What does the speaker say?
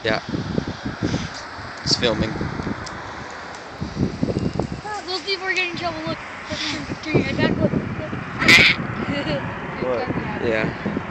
Yeah. It's filming. Those people are getting in trouble. Look, turn your head back. Look. What? Yeah.